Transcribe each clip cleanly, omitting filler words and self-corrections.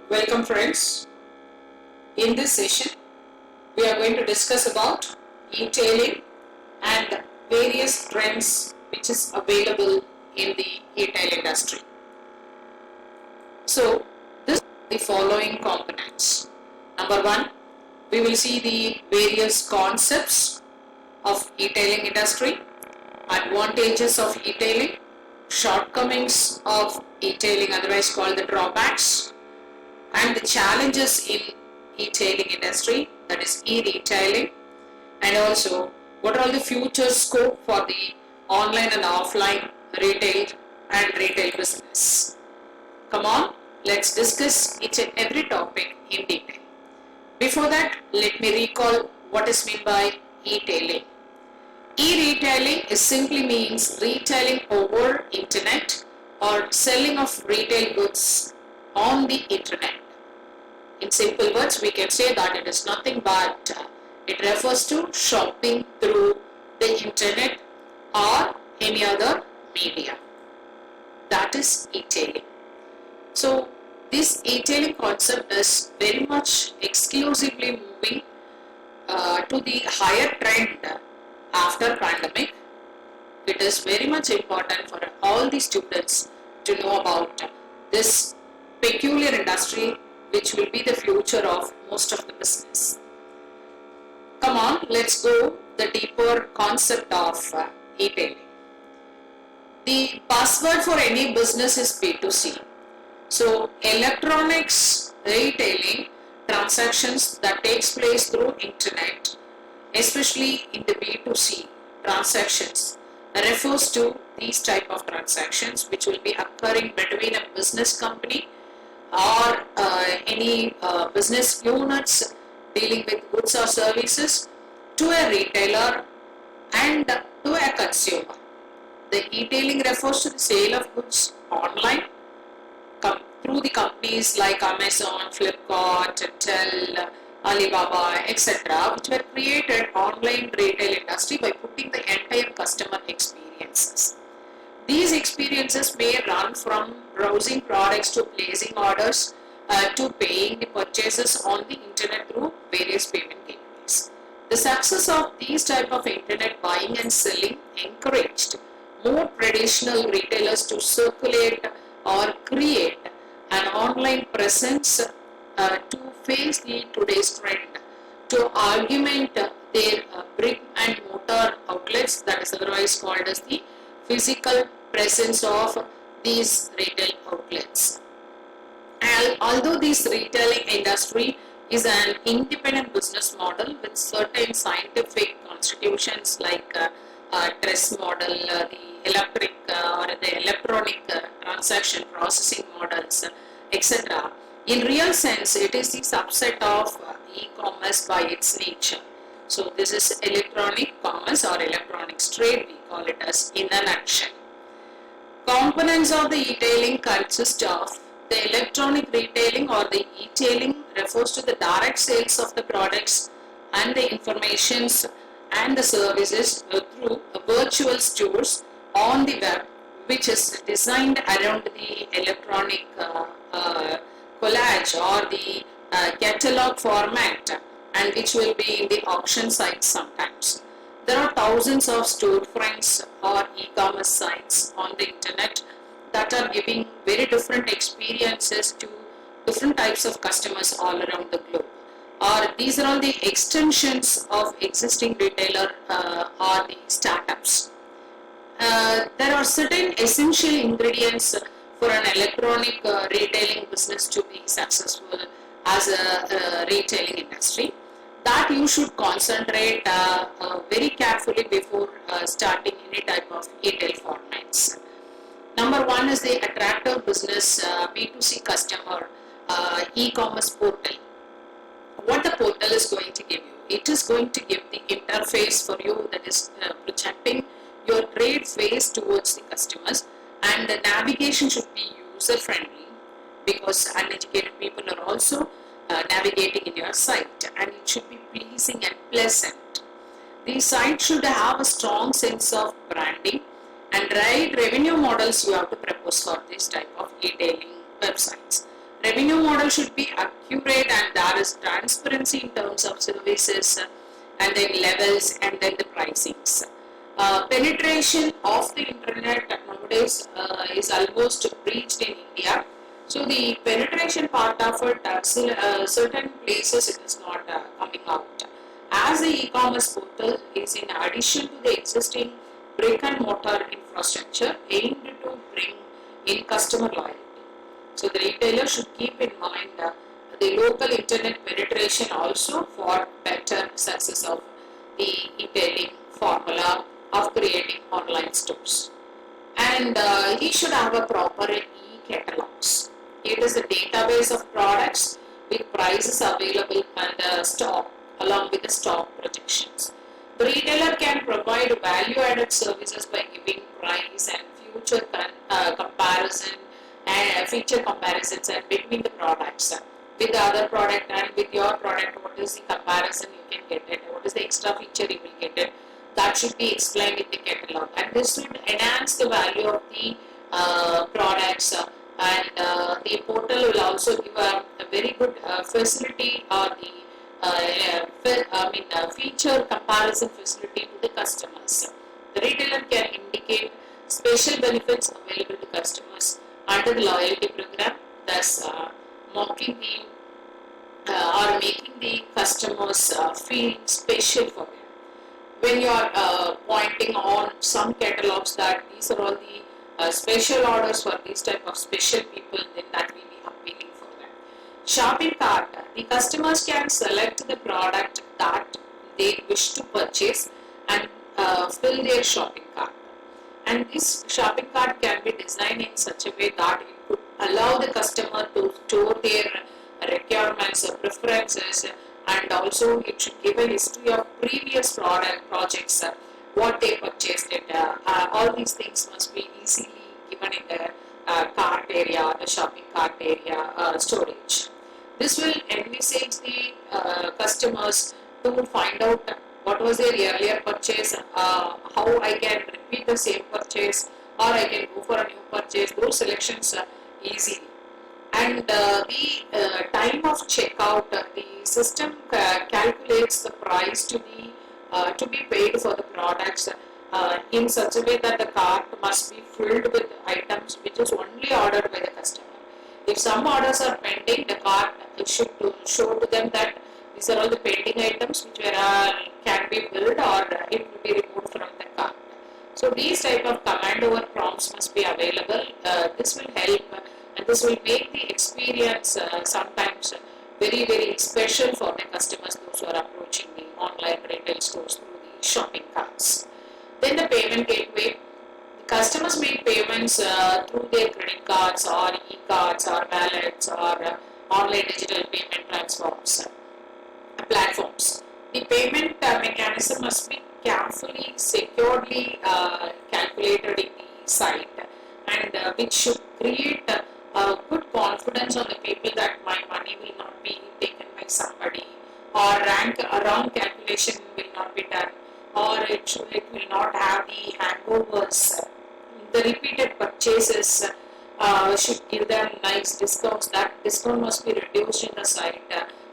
Welcome friends. In this session, we are going to discuss about e-tailing and various trends which is available in the e-tail industry. So, this the following components. Number one, we will see the various concepts of e-tailing industry, advantages of e-tailing, shortcomings of e-tailing, otherwise called the drawbacks, and the challenges in e-tailing industry, that is e-retailing, and also what are all the future scope for the online and offline retail and retail business. Come on, let's discuss each and every topic in detail. Before that, let me recall what is meant by e-tailing. E-retailing is simply means retailing over internet or selling of retail goods on the internet. In simple words, we can say that it is nothing but it refers to shopping through the internet or any other media. That is e-tailing. So this e-tailing concept is very much exclusively moving to the higher trend after pandemic. It is very much important for all the students to know about this peculiar industry which will be the future of most of the business. Come on, let's go the deeper concept of e-tailing. The password for any business is B2C. So electronics retailing transactions that takes place through internet, especially in the B2C transactions, refers to these type of transactions which will be occurring between a business company or any business units dealing with goods or services to a retailer and to a consumer. The e-tailing refers to the sale of goods online through the companies like Amazon, Flipkart, Intel, Alibaba, etc., which were created online retail industry by putting the entire customer experiences. These experiences may run from browsing products to placing orders to paying the purchases on the internet through various payment gateways. The success of these type of internet buying and selling encouraged more traditional retailers to circulate or create an online presence to face the today's trend, to augment their brick and mortar outlets, that is otherwise called as the physical presence of these retail outlets. And although this retailing industry is an independent business model with certain scientific constitutions like TRESS model, the electric or the electronic transaction processing models, etc. In real sense, it is the subset of e-commerce by its nature. So this is electronic commerce or electronics trade, we call it as in a nutshell. Components of the e-tailing consist of the electronic retailing or the e-tailing refers to the direct sales of the products and the informations and the services through virtual stores on the web, which is designed around the electronic collage or the catalog format, and which will be in the auction sites sometimes. There are thousands of storefronts or e-commerce sites on the internet that are giving very different experiences to different types of customers all around the globe. Or these are all the extensions of existing retailer or the startups. There are certain essential ingredients for an electronic retailing business to be successful as a retailing industry that you should concentrate very carefully before starting any type of retail formats. Number one is the attractive business B2C customer e-commerce portal. What the portal is going to give you? It is going to give the interface for you, that is projecting your trade face towards the customers, and the navigation should be user friendly because uneducated people are also navigating in your site, and it should be pleasing and pleasant. The site should have a strong sense of branding, and right revenue models you have to propose for this type of e-tailing websites. Revenue model should be accurate and there is transparency in terms of services and then levels and then the pricings. Penetration of the internet nowadays is almost reached in India. So the penetration part of it, certain places it is not coming out. As the e-commerce portal is in addition to the existing brick and mortar infrastructure aimed to bring in customer loyalty. So the retailer should keep in mind the local internet penetration also for better success of the e-tailing formula of creating online stores. And he should have a proper e-catalogs. It is a database of products with prices available and stock along with the stock projections. The retailer can provide value-added services by giving price and comparison and feature comparisons and between the products with the other product and with your product. What is the comparison you can get it? What is the extra feature you will get it? That should be explained in the catalog, and this would enhance the value of the products. And the portal will also give a very good facility or the feature comparison facility to the customers. The retailer can indicate special benefits available to customers under the loyalty program, thus mocking the or making the customers feel special for them. When you are pointing on some catalogs that these are all the special orders for these type of special people, then that will be appealing for them. Shopping cart, the customers can select the product that they wish to purchase and fill their shopping cart. And this shopping cart can be designed in such a way that it could allow the customer to store their requirements or preferences, and also it should give a history of previous projects, what they purchased it. All these things must be easily given in the cart area, the shopping cart area storage. This will envisage the customers to find out what was their earlier purchase, how I can repeat the same purchase or I can go for a new purchase. Those selections are easy. And the time of checkout, the system calculates the price to be paid for the products in such a way that the cart must be filled with items which is only ordered by the customer. If some orders are pending, the cart should show to them that these are all the pending items which can be billed or it will be removed from the cart. So these type of command over prompts must be available. This will help and this will make the experience sometimes very special for the customers, those who are approaching the online retail stores through the shopping carts. Then the payment gateway. The customers make payments through their credit cards or e-cards or wallets or online digital payment platforms. The payment mechanism must be carefully, securely calculated in the site, and which should create good confidence on the people that my money will not be taken by somebody, or wrong calculation will not be done, or it will not have the hangovers. The repeated purchases should give them nice discounts. That discount must be reduced in the site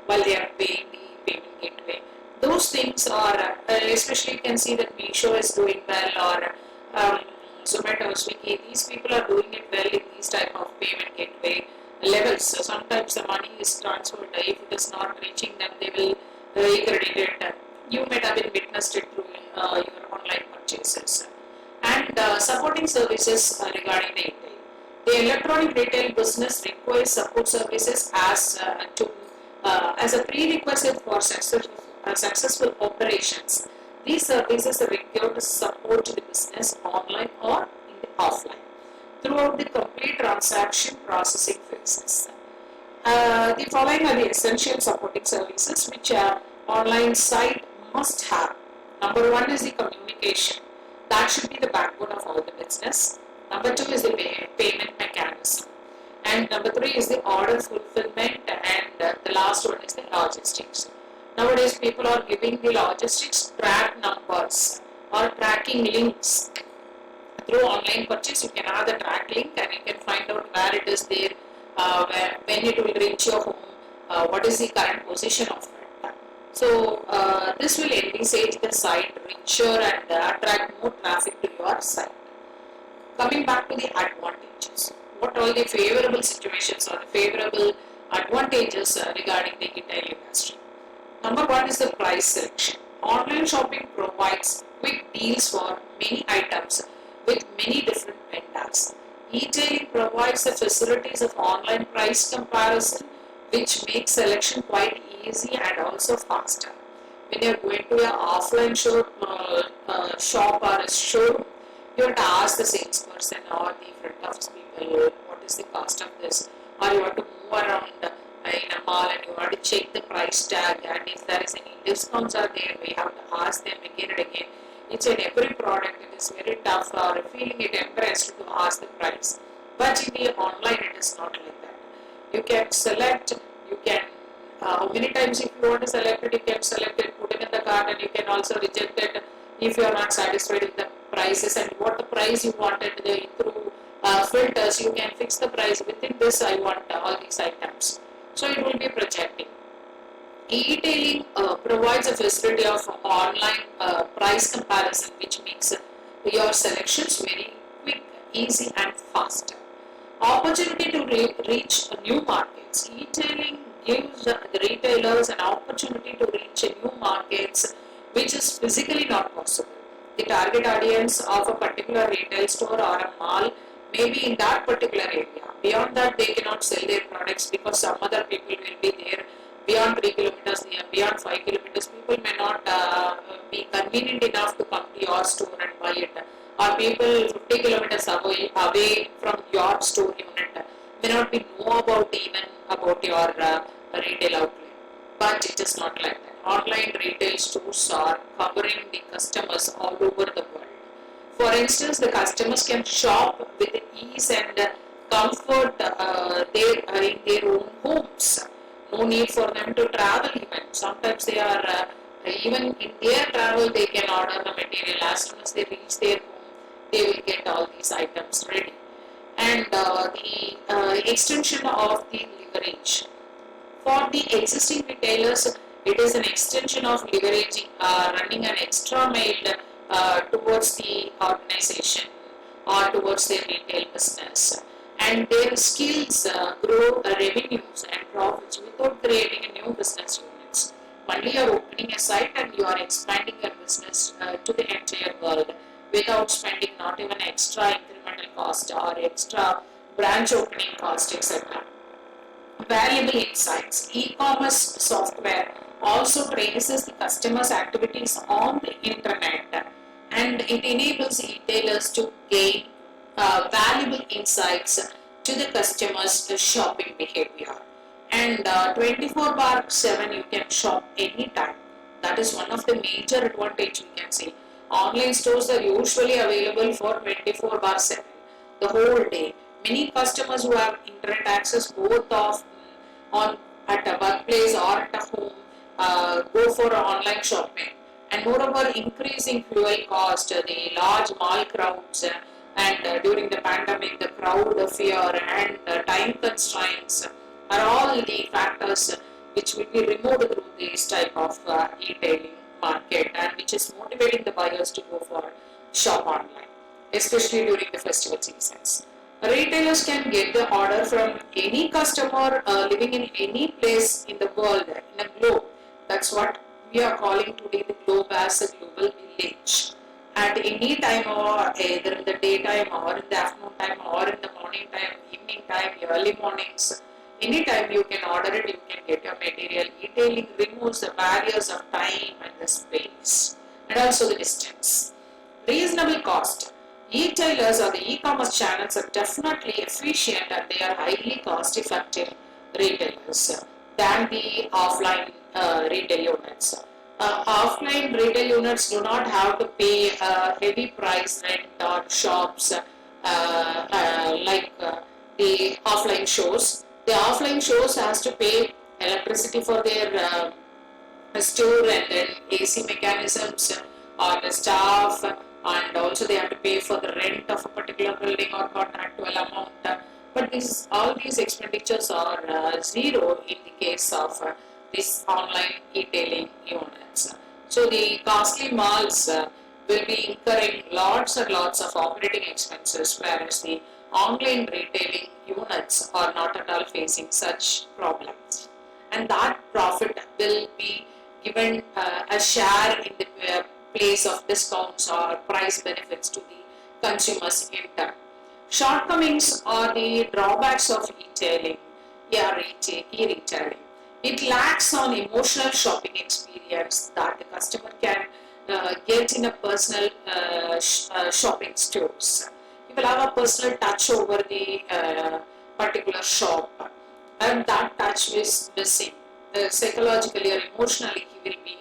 while they are paying the payment gateway. Those things are, especially you can see that Meesho is doing well, or Zomato, Swiggy, these people are doing it well in these type of payment gateway levels. So sometimes the money is transferred. If it is not reaching them, they will recredit it. You might have been witnessed it through your online purchases. And supporting services regarding the retail. The electronic retail business requires support services as a prerequisite for successful operations. These services are required to support the business online or in the offline throughout the complete transaction processing phases. The following are the essential supporting services which our online site must have. Number one is the communication. That should be the backbone of all the business. Number two is the payment mechanism. And number three is the order fulfillment, and the last one is the logistics. Nowadays people are giving the logistics track numbers or tracking links. Through online purchase you can have the track link and you can find out where it is there, when it will reach your home, what is the current position of it. So this will envisage the site richer and attract more traffic to your site. Coming back to the advantages, what all the favorable situations or the favorable advantages regarding the retail industry? Number one is the price selection. Online shopping provides quick deals for many items with many different vendors. E-tailing provides the facilities of online price comparison, which makes selection quite easy and also faster. When you are going to an offline shop or a showroom, you have to ask the salesperson or the front office people what is the cost of this, or you have to move around in a mall and you have to check the price tag, and if there is any discounts are there, we have to ask them again and again. Each and every product, it is very tough or feeling it embarrassed to ask the price. But in the online, it is not like that. You can select, you can how many times if you want to select it, you can select it, put it in the cart, and you can also reject it if you are not satisfied with the prices and what the price you wanted through filters. You can fix the price within this. I want all these items, so it will be projecting. E-tailing provides a facility of online price comparison, which makes your selections very quick, easy, and fast. Opportunity to reach new markets. E-tailing gives the retailers an opportunity to reach new markets which is physically not possible. The target audience of a particular retail store or a mall may be in that particular area. Beyond that, they cannot sell their products because some other people will be there beyond 3 kilometers, beyond 5 kilometers. People may not be convenient enough to come to your store and buy it. Or people 50 kilometers away from your store unit may not be know about even about your retail outlet. But it is not like that. Online retail stores are covering the customers all over the world. For instance, the customers can shop with ease and comfort in their own homes. No need for them to travel even. Sometimes they are even in their travel they can order the material. As soon as they reach their home, they will get all these items ready. And the extension of the leverage. For the existing retailers, it is an extension of leveraging, running an extra mile towards the organization or towards their retail business. And their skills grow revenues and profits without creating a new business units. Only you are opening a site and you are expanding your business to the entire world without spending not even extra incremental cost or extra branch opening cost, etc. Valuable insights. E-commerce software also traces the customer's activities on the internet, and it enables retailers to gain valuable insights to the customer's shopping behavior. And 24/7 you can shop anytime. That is one of the major advantage we can see. Online stores are usually available for 24/7, the whole day. Many customers who have internet access both of on at a workplace or at a home go for online shopping. And moreover, increasing fuel cost, the large mall crowds, and during the pandemic, the crowd fear and time constraints are all the factors which will be removed through this type of e-tailing market, and which is motivating the buyers to go for shop online, especially during the festival seasons. Retailers can get the order from any customer living in any place in the world, in a globe. That's what we are calling today the globe as a global village. At any time, or either in the daytime or in the afternoon time or in the morning time, evening time, early mornings, anytime you can order it, you can get your material. E-tailing removes the barriers of time and the space, and also the distance. Reasonable cost. E-tailers or the e-commerce channels are definitely efficient and they are highly cost-effective retailers than the offline retail units. Offline retail units do not have to pay heavy price rent or shops like the offline shows. The offline shows has to pay electricity for their store and then AC mechanisms or the staff, and also they have to pay for the rent of a particular building or contractual amount. but all these expenditures are zero in the case of this online e-tailing units. So the costly malls will be incurring lots and lots of operating expenses, whereas the online retailing units are not at all facing such problems. And that profit will be given a share in the place of discounts or price benefits to the consumers in turn. Shortcomings or the drawbacks of e-tailing, e-retailing. It lacks on emotional shopping experience that the customer can get in a personal shopping stores. You will have a personal touch over the particular shop, and that touch is missing. Psychologically or emotionally, he will be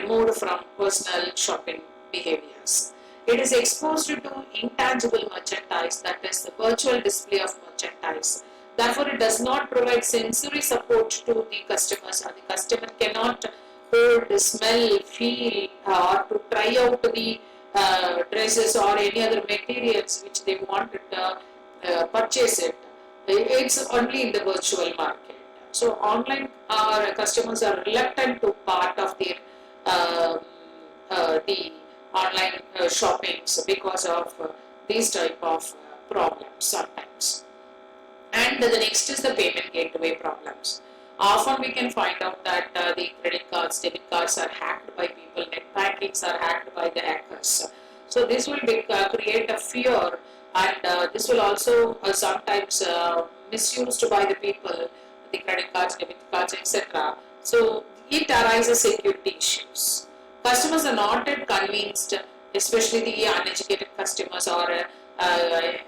removed from personal shopping behaviors. It is exposed to intangible merchandise, that is the virtual display of merchandise. Therefore, it does not provide sensory support to the customers, or the customer cannot hold, smell, feel, or to try out the dresses or any other materials which they want to purchase it. It's only in the virtual market. So online customers are reluctant to part of their the online shoppings because of these type of problems sometimes. And the next is the payment gateway problems. Often we can find out that the credit cards, debit cards are hacked by people, net bankings are hacked by the hackers. So this will create a fear, and this will also sometimes misused by the people, the credit cards, debit cards, etc. So it arises security issues. Customers are not yet convinced, especially the uneducated customers or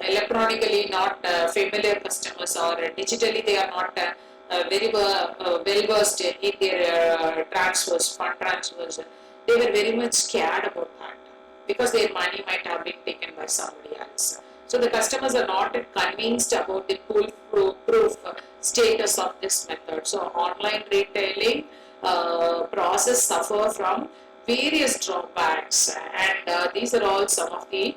electronically not familiar customers, or digitally they are not very well versed in their transfers, fund transfers. They were very much scared about that because their money might have been taken by somebody else. So the customers are not yet convinced about the foolproof status of this method. So online retailing process suffer from various drawbacks, and these are all some of the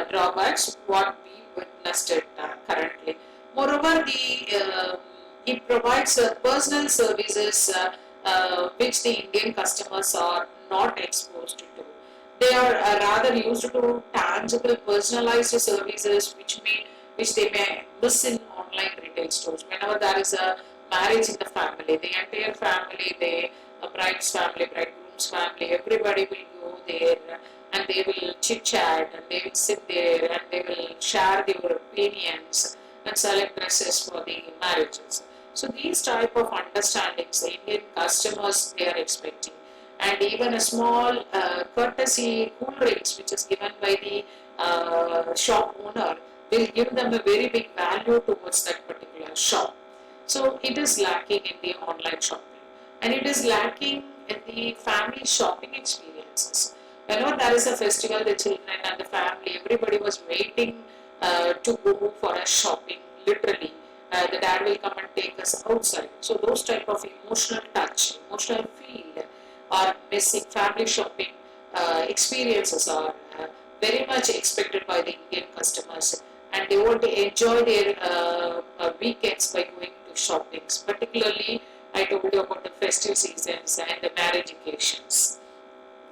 drawbacks what we witnessed it currently. Moreover, it provides personal services which the Indian customers are not exposed to. They are rather used to tangible, personalized services which they may miss in online retail stores. Whenever there is a marriage in the family, the entire family, the bride's family, bridegroom's family, everybody will go there and they will chit chat and they will sit there and they will share their opinions and select dresses for the marriages. So these type of understandings the Indian customers they are expecting, and even a small courtesy cool drinks which is given by the shop owner will give them a very big value towards that particular shop. So it is lacking in the online shopping, and it is lacking in the family shopping experiences. Whenever there is a festival, the children and the family, everybody was waiting to go for a shopping. Literally, the dad will come and take us outside. So those type of emotional touch, emotional feel, or missing family shopping experiences are very much expected by the Indian customers, and they want to enjoy their weekends by going to shoppings. Particularly, I told you about the festive seasons and the marriage occasions.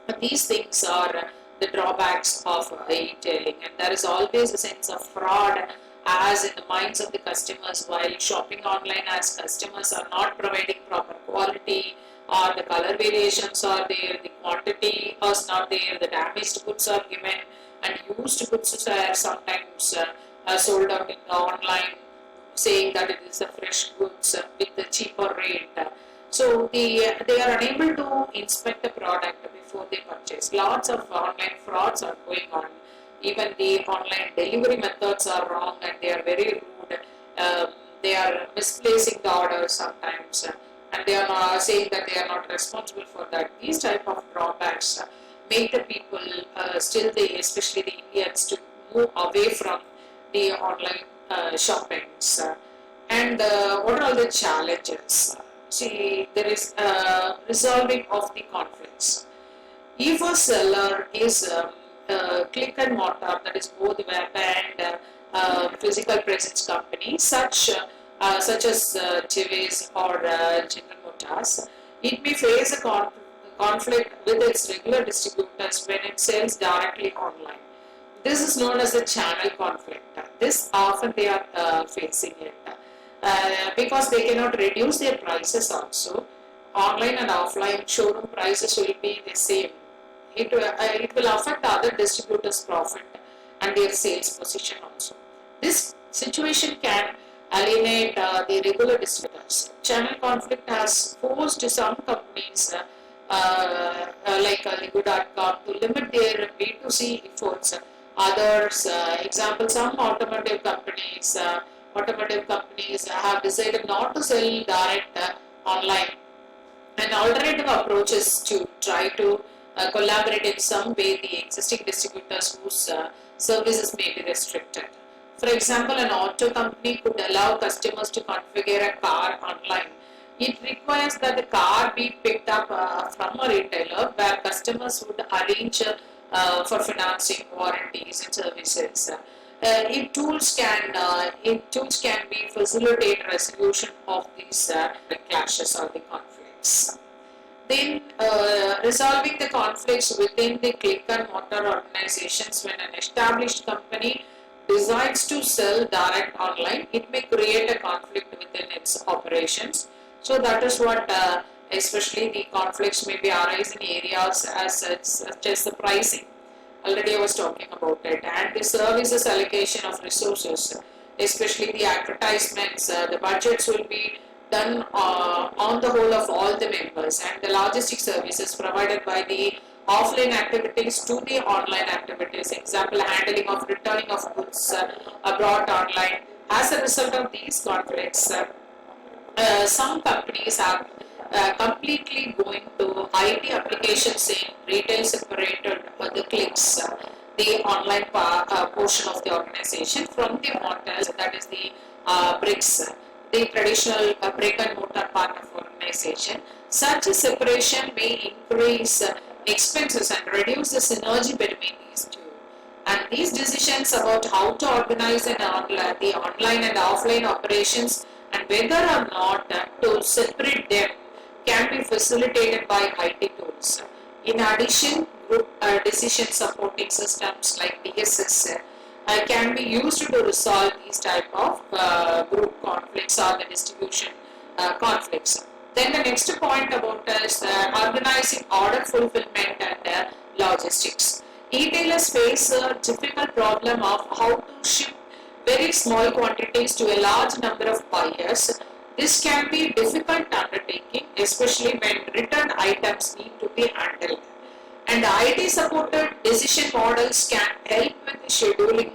But these things are the drawbacks of e-tailing, and there is always a sense of fraud as in the minds of the customers while shopping online, as customers are not providing proper quality, or the color variations are there, the quantity is not there, the damaged goods are given, and used goods are sometimes sold out in online, saying that it is a fresh goods with a cheaper rate. So they are unable to inspect the product before they purchase. Lots of online frauds are going on. Even the online delivery methods are wrong and they are very rude. They are misplacing the order sometimes, and they are not saying that they are not responsible for that. These type of drawbacks make the people still, especially the Indians, to move away from the online shoppings. And what are all the challenges? See, there is resolving of the conflicts. If a seller is click and mortar, that is both web and physical presence companies such as Chivas or General Motors, it may face a conflict with its regular distributors when it sells directly online. This is known as the channel conflict. This often they are facing it because they cannot reduce their prices also. Online and offline showroom prices will be the same. It will affect other distributors' profit and their sales position also. This situation can alienate the regular distributors. Channel conflict has forced some companies like Ligo.com to limit their B2C efforts. Others, example, some automotive companies have decided not to sell direct online. An alternative approach is to try to collaborate in some way the existing distributors whose services may be restricted. For example, an auto company could allow customers to configure a car online. It requires that the car be picked up from a retailer where customers would arrange for financing, warranties, and services. Tools can be facilitate resolution of these clashes or the conflicts. Then resolving the conflicts within the click and mortar organizations. When an established company decides to sell direct online, it may create a conflict within its operations. So that is what especially the conflicts may be arise in areas such as the pricing. Already I was talking about it, and the services allocation of resources, especially the advertisements, the budgets will be done on the whole of all the members, and the logistic services provided by the offline activities to the online activities. Example, handling of returning of goods abroad online. As a result of these conflicts, some companies are completely going to IT applications in retail separated the clicks, the online portion of the organization from the mortars, that is the bricks, the traditional brick and mortar part of organization. Such a separation may increase expenses and reduce the synergy between these two. And these decisions about how to organize the online and offline operations and whether or not to separate them can be facilitated by IT tools. In addition, group decision supporting systems like DSS can be used to resolve these type of group conflicts or the distribution conflicts. Then the next point about is organizing order fulfillment and logistics. Retailers face a difficult problem of how to ship very small quantities to a large number of buyers. This can be a difficult undertaking, especially when return items need to be handled. And IT supported decision models can help with scheduling,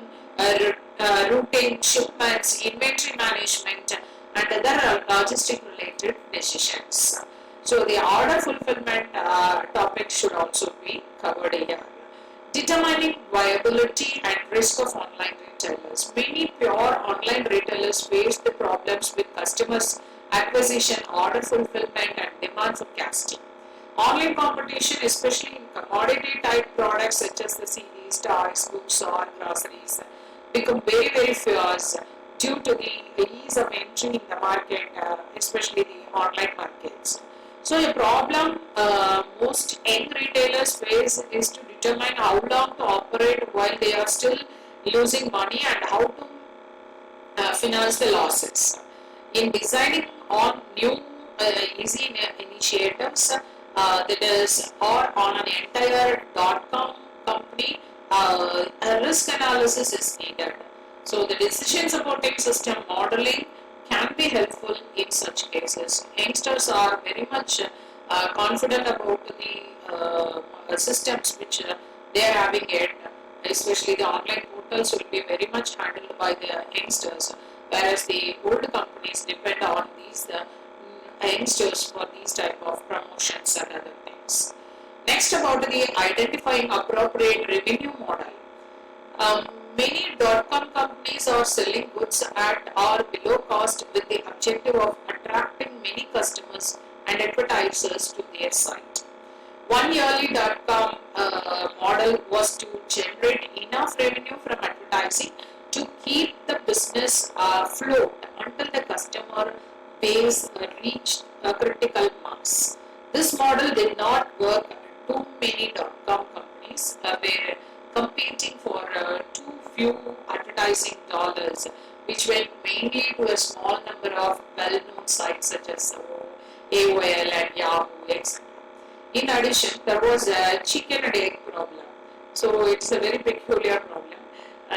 routing, shipments, inventory management, and other logistic related decisions. So the order fulfillment topic should also be covered here. Determining viability and risk of online retailers. Many pure online retailers face the problems with customers acquisition, order fulfillment, and demand forecasting. Online competition, especially in commodity type products such as the CDs, toys, books, or groceries, become very fierce due to the ease of entry in the market, especially the online markets. So a problem most young retailers face is to determine how long to operate while they are still losing money and how to finance the losses. In designing on new easy initiatives, that is, or on an entire .com company, a risk analysis is needed. So the decision supporting system modeling can be helpful in such cases. Youngsters are very much confident about the systems which they are having it, especially the online portals will be very much handled by the youngsters, whereas the old companies depend on these youngsters for these type of promotions and other things. Next, about the identifying appropriate revenue model. Many .com companies are selling goods at or below cost with the objective of attracting many customers and advertisers to their site. One early .com model was to generate enough revenue from advertising to keep many dot-com companies were competing for too few advertising dollars, which went mainly to a small number of well-known sites such as AOL and Yahoo, etc. In addition, there was a chicken and egg problem. So it's a very peculiar problem.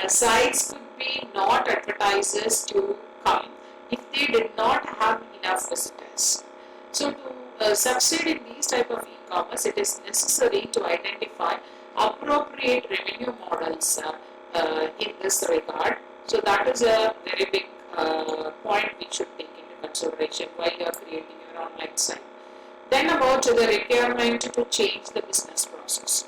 Sites could be not advertisers to come if they did not have enough visitors. So to succeed in these type of e-commerce, it is necessary to identify appropriate revenue models in this regard. So that is a very big point we should take into consideration while you are creating your online site. Then about the requirement to change the business process.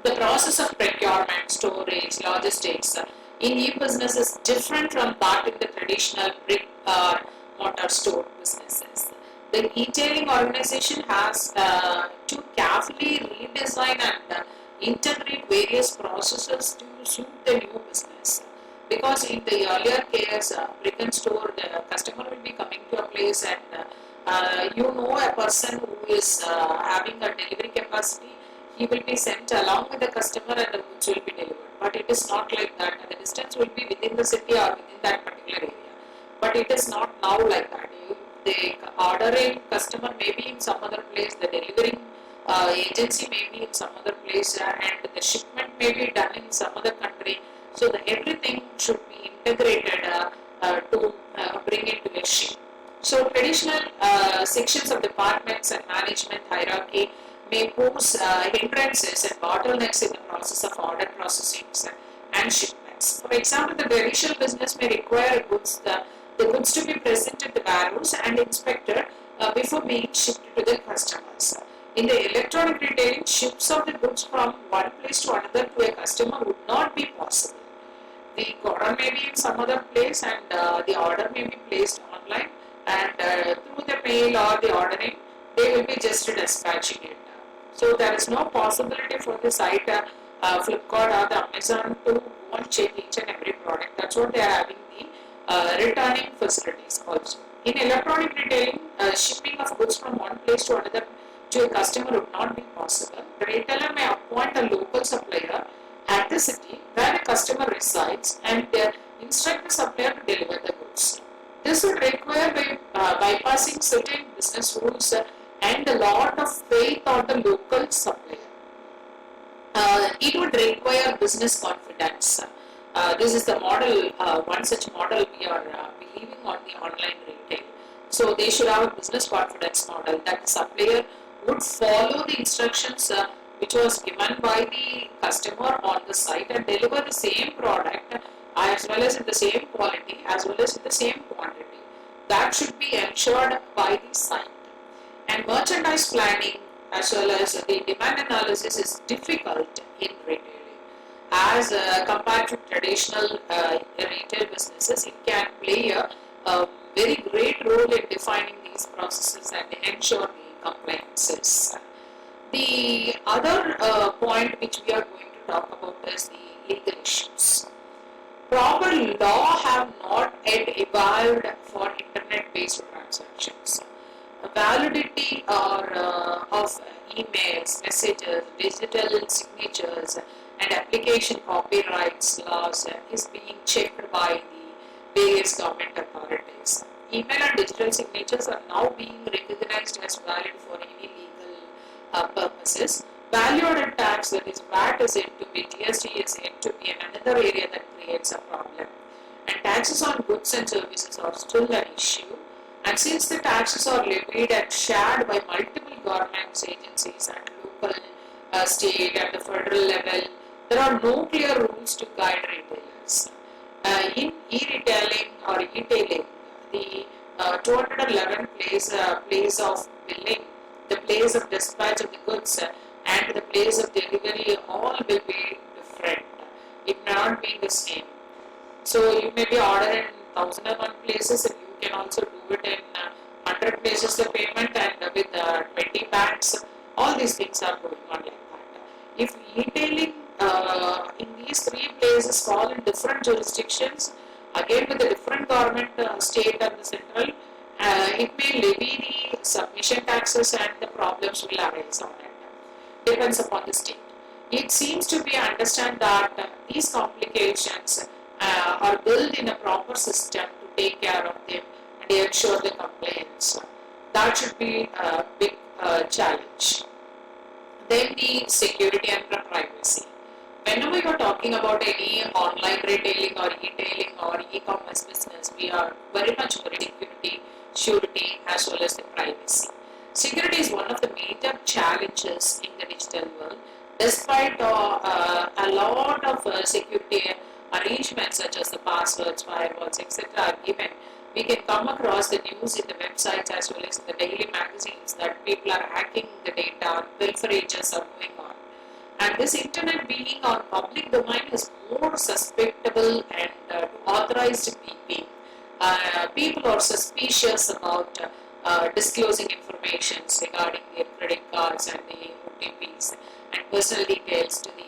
The process of procurement, storage, logistics in e-business is different from that in the traditional brick or mortar store businesses. The e-tailing organization has to carefully redesign and integrate various processes to suit the new business. Because in the earlier case, brick and store, the customer will be coming to a place and you know a person who is having a delivery capacity, he will be sent along with the customer and the goods will be delivered. But it is not like that. The distance will be within the city or within that particular area. But it is not now like that. The ordering customer may be in some other place, the delivering agency may be in some other place, and the shipment may be done in some other country. So everything should be integrated to bring it to a ship. So traditional sections of departments and management hierarchy may pose hindrances and bottlenecks in the process of order processing and shipments. For example, the traditional business may require the goods to be present at the warehouse and inspected before being shipped to the customers. In the electronic retailing, ships of the goods from one place to another to a customer would not be possible. The order may be in some other place and the order may be placed online, and through the mail or the ordering, they will be just dispatching it. So there is no possibility for the site Flipkart or the Amazon to go and check each and every product. That's what they are having the returning facilities also. In electronic retailing, shipping of goods from one place to another to a customer would not be possible. The retailer may appoint a local supplier at the city where the customer resides and instruct the supplier to deliver the goods. This would require bypassing certain business rules and a lot of faith on the local supplier. It would require business confidence. This is the model, one such model we are believing on the online retail. So they should have a business confidence model that the supplier would follow the instructions which was given by the customer on the site and deliver the same product as well as in the same quality as well as in the same quantity. That should be ensured by the site. And merchandise planning as well as the demand analysis is difficult in retailing. As compared to traditional retail businesses, it can play a very great role in defining these processes and ensure the compliances. The other point which we are going to talk about is the legal issues. Proper law have not yet evolved for internet-based transactions. Validity of emails, messages, digital signatures, and application copyrights laws is being checked by the various government authorities. Email and digital signatures are now being recognized as valid for any legal purposes. Value-added tax, that is VAT, is yet to be, GST is yet to be another area that creates a problem. And taxes on goods and services are still an issue. And since the taxes are levied and shared by multiple governments, agencies at local, state and the federal level, there are no clear rules to guide retailers. In e-retailing or e-tailing, the 211 place of billing, the place of dispatch of the goods and the place of delivery all will be different. It may not be the same. So you may be ordering in 1001 places and you can also do it in 100 places the payment and with 20 banks. All these things are going on like that. If e-tailing in these three places fall in different jurisdictions, again with the different government, state and the central, it may levy the submission taxes and the problems will arise on it. depends upon the state. It seems to be understand that these complications are built in a proper system to take care of them and ensure the compliance. That should be a big challenge. Then the security and the privacy. Whenever you're talking about any online retailing or e-tailing or e-commerce business, we are very much worried security, surety, as well as the privacy. Security is one of the major challenges in the digital world. Despite a lot of security arrangements such as the passwords, firewalls, etc. are given, we can come across the news in the websites as well as in the daily magazines that people are hacking the data, pilferages are going on. And this internet being on public domain is more susceptible and to authorized people. People are suspicious about disclosing information regarding their credit cards and the OTPs and personal details to the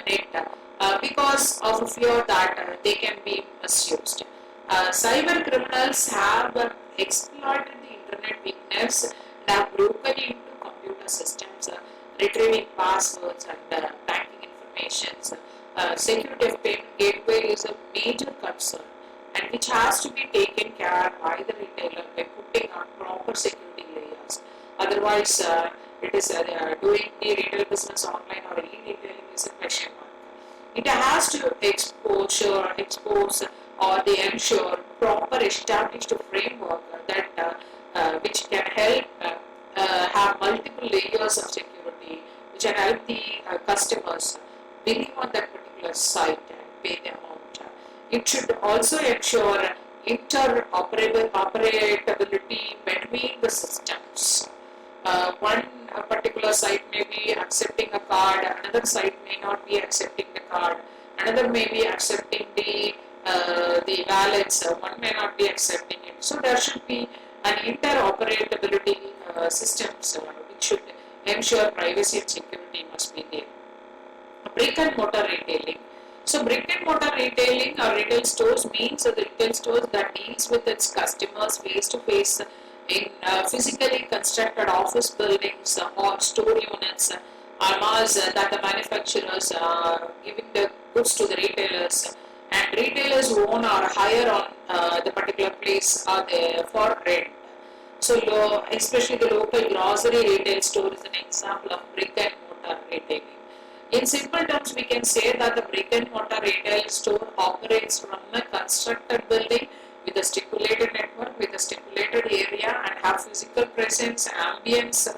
net because of a fear that they can be misused. Cyber criminals have exploited the internet weakness and have broken into computer systems, retrieving passwords and banking information. Security of payment gateway is a major concern and which has to be taken care by the retailer by putting up proper security layers. Otherwise, it is doing the retail business online or e-retailing is a question mark. It has to expose or they ensure proper established framework that which can help have multiple layers of security, which can help the customers believe on that particular site and pay the amount. It should also ensure interoperability between the systems. One particular site may be accepting a card, another site may not be accepting the card, another may be accepting the wallets, one may not be accepting it. So there should be an interoperability systems which should ensure privacy and security must be there. Brick and mortar retailing. So brick and mortar retailing or retail stores means the retail stores that deals with its customers face to face in physically constructed office buildings or store units, almas that the manufacturers are giving the goods to the retailers, and retailers who own or hire on the particular place are there for rent. So especially the local grocery retail store is an example of brick and mortar retailing. In simple terms, we can say that the brick and mortar retail store operates from a constructed building with a stipulated network, with a stipulated area, and have physical presence, ambience,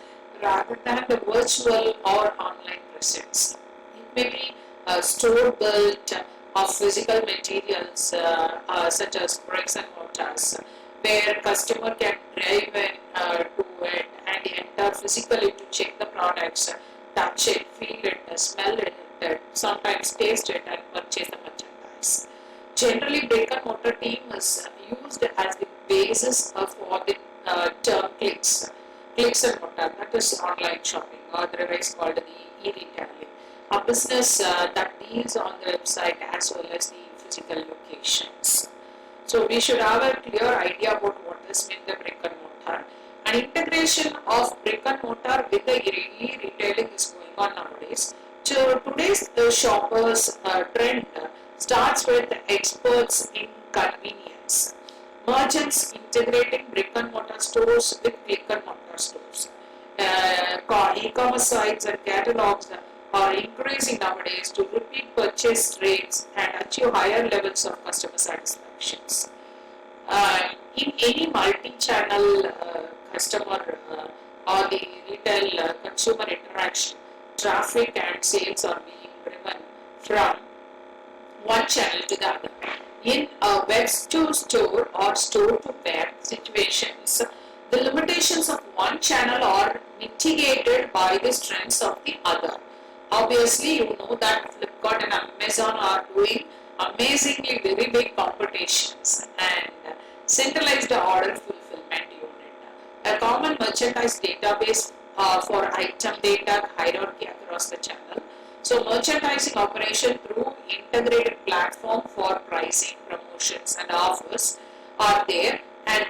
rather than the virtual or online presence. It may be a store built of physical materials such as bricks and mortars, where customer can drive in to it and enter physically to check the products, touch it, feel it, smell it, sometimes taste it and purchase the merchandise. Generally, brick and mortar team is used as the basis for the term clicks and mortar, that is online shopping, or otherwise called the e-retailing, a business that deals on the website as well as the physical locations. So we should have a clear idea about what is meant the brick and mortar. An integration of brick and mortar with the e-retailing is going on nowadays. So today's shoppers trend starts with experts in convenience. Merchants integrating brick and mortar stores with click and mortar stores. E-commerce sites and catalogs are increasing nowadays to repeat purchase rates and achieve higher levels of customer satisfactions. In any multi-channel customer or the retail consumer interaction, traffic and sales are being driven from one channel to the other. In a web to store or store to web situations, the limitations of one channel are mitigated by the strengths of the other. Obviously, you know that Flipkart and Amazon are doing amazingly very big competitions and centralized order fulfillment unit. A common merchandise database for item data hierarchy across the channel. So merchandising operation through integrated platform for pricing, promotions and offers are there, and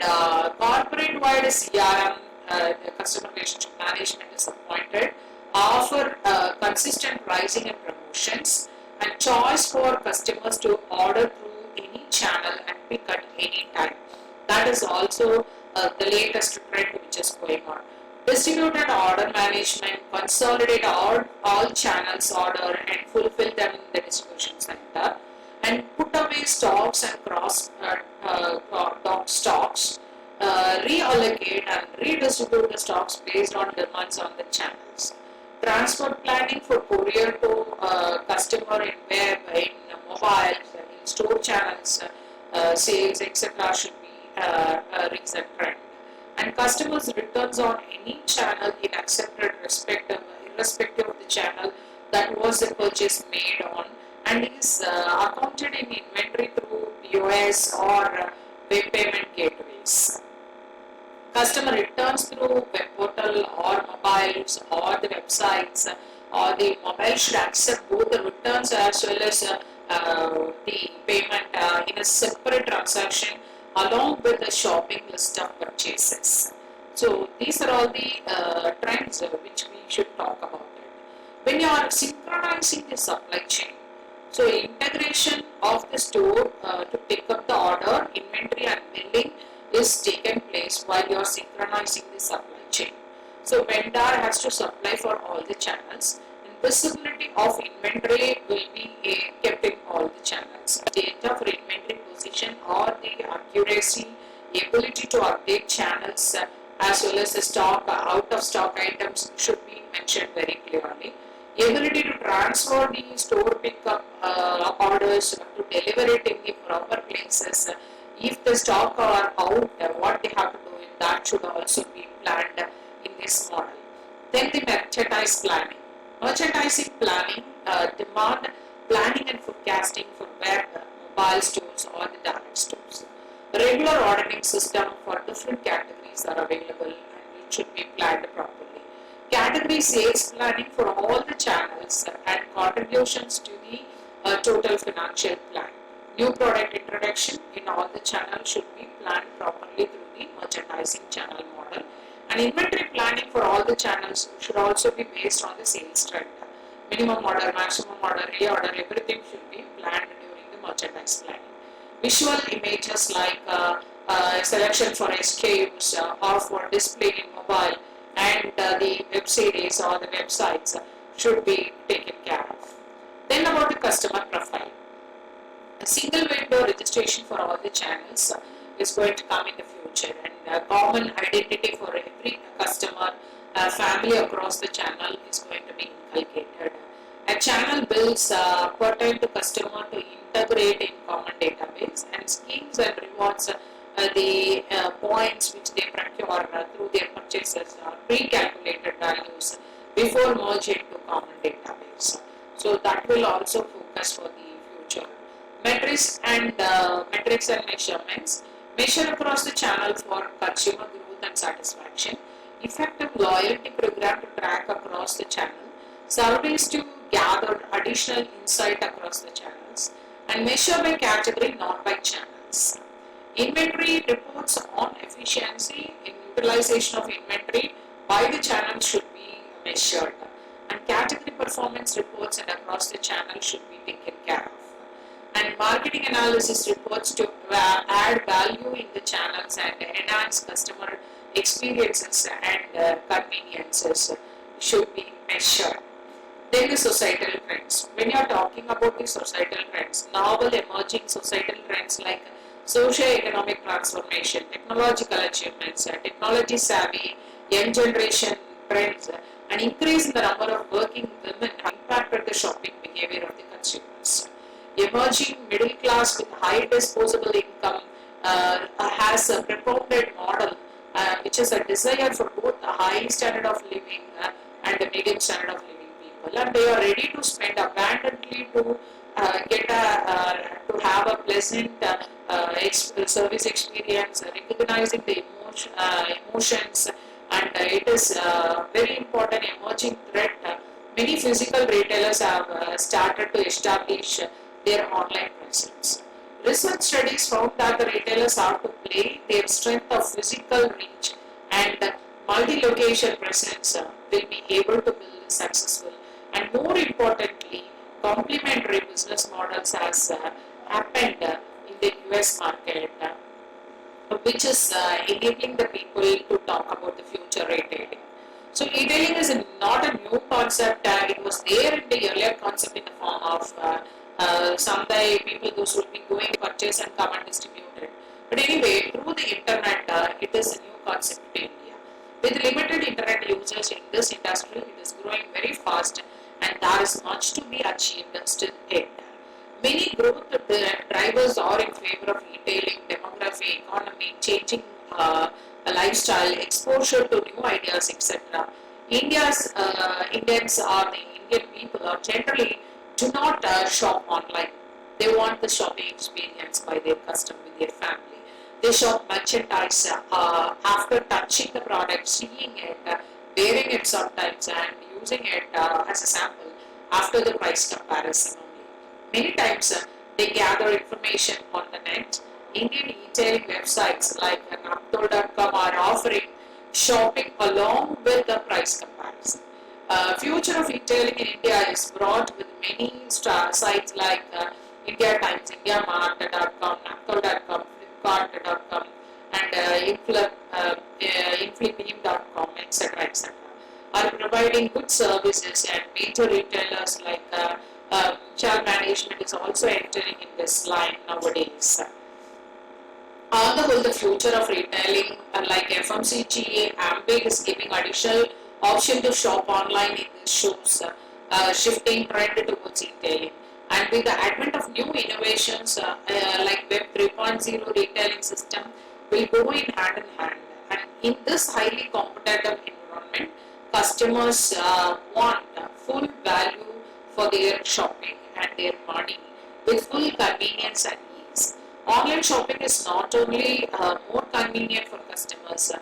corporate wide CRM, the customer relationship management is appointed, offer consistent pricing and promotions, and choice for customers to order through any channel and pick at any time. That is also the latest trend which is going on. Distributed order management, consolidate all channels order and fulfill them in the distribution center, and put away stocks and cross dock stocks, reallocate and redistribute the stocks based on demands on the channels. Transport planning for courier to customer in web, in mobile, in store channels, sales, etc. should be a recent trend. And customers' returns on any channel in accepted irrespective of the channel that was the purchase made on, and is accounted in inventory through POS or web payment gateways. Customer returns through web portal or mobiles or the websites, or the mobile should accept both the returns as well as the payment in a separate transaction along with the shopping list of purchases. So these are all the trends which we should talk about it. When you are synchronizing the supply chain, so integration of the store to take up the order, inventory and billing is taken place while you are synchronizing the supply chain. So vendor has to supply for all the channels, and visibility of inventory will be kept in all the channels. Data for inventory position or the accuracy, ability to update channels as well as the stock, out of stock items should be mentioned very clearly. Ability to transfer the store pickup orders to deliver it in the proper places. If the stock are out, what they have to do, that should also be planned in this model. Then the merchandise planning. Merchandising planning, demand planning and forecasting for web, mobile stores or the direct stores. Regular ordering system for different categories are available and it should be planned properly. Category sales planning for all the channels and contributions to the total financial plan. New product introduction in all the channels should be planned properly through the merchandising channel model. And inventory planning for all the channels should also be based on the sales trend. Minimum order, maximum order, reorder, everything should be planned during the merchandise planning. Visual images like selection for SKUs or for display in mobile and the web series or the websites should be taken care of. Then about the customer profile. A single window registration for all the channels is going to come in the future, and a common identity for every customer family across the channel is going to be inculcated. A channel bills pertain to customer to integrate in common database, and schemes and rewards the points which they procure through their purchases are pre-calculated values before merging into common database. So that will also focus for the future. Metrics and measurements. Measure across the channel for consumer growth and satisfaction. Effective loyalty program to track across the channel. Surveys to gather additional insight across the channels. And measure by category, not by channels. Inventory reports on efficiency in utilization of inventory by the channel should be measured. And category performance reports and across the channel should be taken care of. And marketing analysis reports to add value in the channels and enhance customer experiences and conveniences should be measured. Then the societal trends. When you are talking about the societal trends, novel emerging societal trends like socio-economic transformation, technological achievements, technology savvy, young generation trends, and increase in the number of working women have impacted the shopping behavior of the consumers. Emerging middle class with high disposable income has a preponderant model which is a desire for both a high standard of living and a medium standard of living people, and they are ready to spend abundantly to to have a pleasant service experience, recognizing the emotions, and it is very important emerging threat. Many physical retailers have started to establish their online presence. Research studies found that the retailers have to play their strength of physical reach and multi-location presence will be able to build a successful And more importantly, complementary business models has happened in the US market, which is enabling the people to talk about the future retailing. So e-tailing is not a new concept. It was there in the earlier concept in the form of someday people those will be going purchase and come and distribute it. But anyway, through the internet, it is a new concept in India. With limited internet users in this industry, it is growing very fast, and there is much to be achieved still yet. Many growth drivers are in favor of retailing, demography, economy, changing lifestyle, exposure to new ideas, etc. Indians or the Indian people are generally do not shop online. They want the shopping experience by their custom with their family. They shop merchandise after touching the product, seeing it, wearing it sometimes, and using it as a sample after the price comparison only. Many times they gather information on the net. Indian e-tailing websites like Naptol.com are offering shopping along with the price comparison. Future of e-tailing in India is brought with many sites like India Times, IndiaMart.com, Naptol.com, Flipkart.com, and Inflibeam.com, etc. etc. are providing good services, and major retailers like Chal Management is also entering in this line nowadays. On the whole, the future of retailing, like FMCG, Ambig is giving additional option to shop online in this shows shifting trend towards retailing. And with the advent of new innovations like Web 3.0 retailing system will go in hand in hand. And in this highly competitive environment, customers want full value for their shopping and their money with full convenience and ease. Online shopping is not only more convenient for customers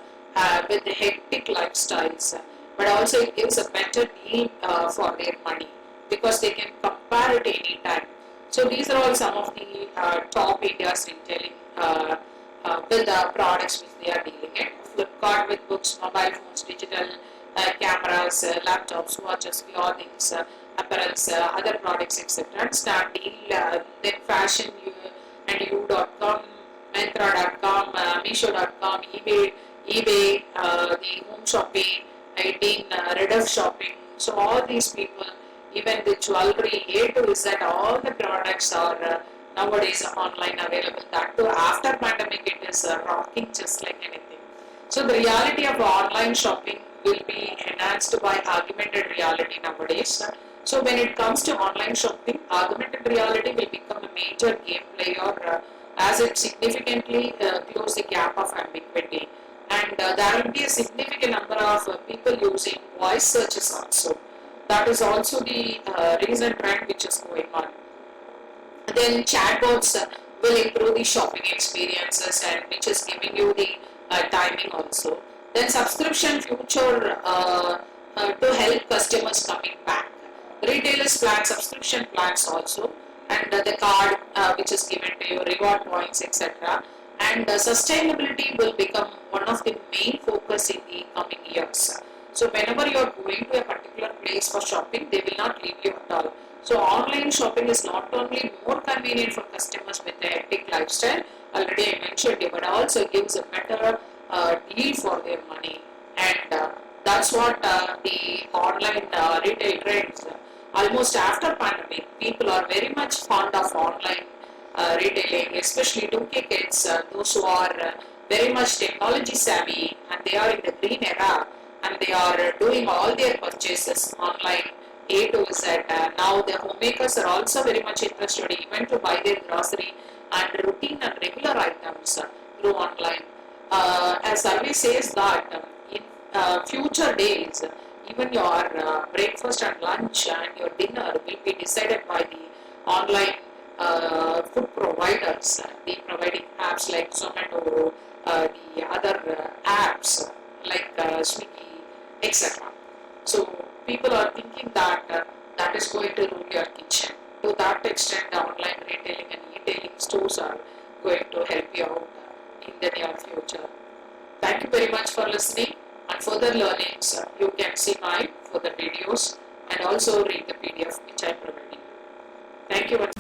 with the hectic lifestyles, but also it gives a better deal for their money because they can compare it anytime. So these are all some of the top India's retailing with the products which they are dealing in. Flipkart with books, mobile phones, digital cameras, laptops, watches, clothing, apparels, other products, etc. And Snapdeal, then fashion and you.com, Myntra.com, Meesho.com, eBay, the home shopping, 18, Rediff shopping. So all these people, even the jewelry, A to Z, all the products are nowadays online available. That too, after pandemic, it is rocking just like anything. So the reality of online shopping will be enhanced by augmented reality nowadays. So when it comes to online shopping, augmented reality will become a major game player as it significantly close the gap of ambiguity. And there will be a significant number of people using voice searches also. That is also the recent trend which is going on. Then chatbots will improve the shopping experiences and which is giving you the timing also. Then subscription future to help customers coming back. Retailers plan subscription plans also, and the card which is given to you, reward points, etc. And sustainability will become one of the main focus in the coming years. So whenever you are going to a particular place for shopping, they will not leave you at all. So online shopping is not only more convenient for customers with a hectic lifestyle, already I mentioned it, but also gives a better deal for their money. And that's what the online retail trends. Almost after pandemic, people are very much fond of online retailing, especially 2K kids, those who are very much technology savvy and they are in the green era and they are doing all their purchases online A to Z. Now the homemakers are also very much interested even to buy their grocery and routine and regular items through online. A survey says that in future days, even your breakfast and lunch and your dinner will be decided by the online food providers, the providing apps like Zomato, the other apps like Swiggy, etc. So people are thinking that that is going to rule your kitchen. To that extent, the online retailing and e-tailing stores are going to help you out in the near future. Thank you very much for listening, and further learnings you can see my further videos and also read the PDF which I provided you. Thank you.